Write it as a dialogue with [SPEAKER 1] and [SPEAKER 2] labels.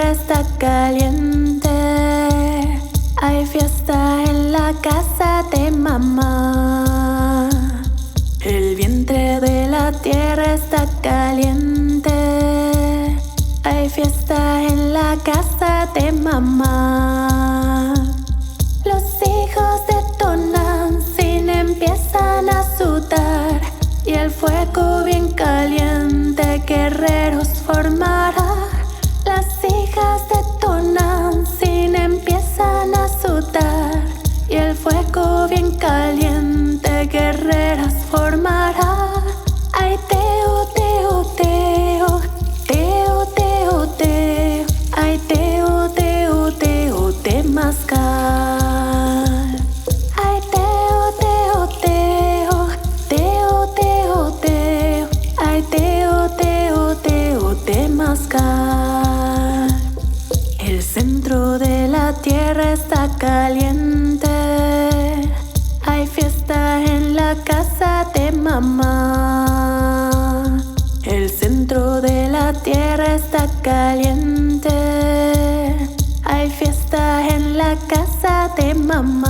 [SPEAKER 1] tierra está caliente. Hay fiesta en la casa de mamá. El vientre de la tierra está caliente. Hay fiesta en la casa de mamá. Los hijos de Tonantzin empiezan a sudar y el fuego bien caliente guerreros formará. Las hijas de Tonantzin empiezan a sudar y el fuego bien caliente guerreras formará. Ay, teo, teo, teo, teo, teo, teo. Ay, teo, teo, teo, temazcal. Ay, teo, teo, teo, teo, teo, teo. Ay, teo, teo, teo, temazcal. El centro de la tierra está caliente. Hay fiesta en la casa de mamá. El centro de la tierra está caliente. Hay fiesta en la casa de mamá.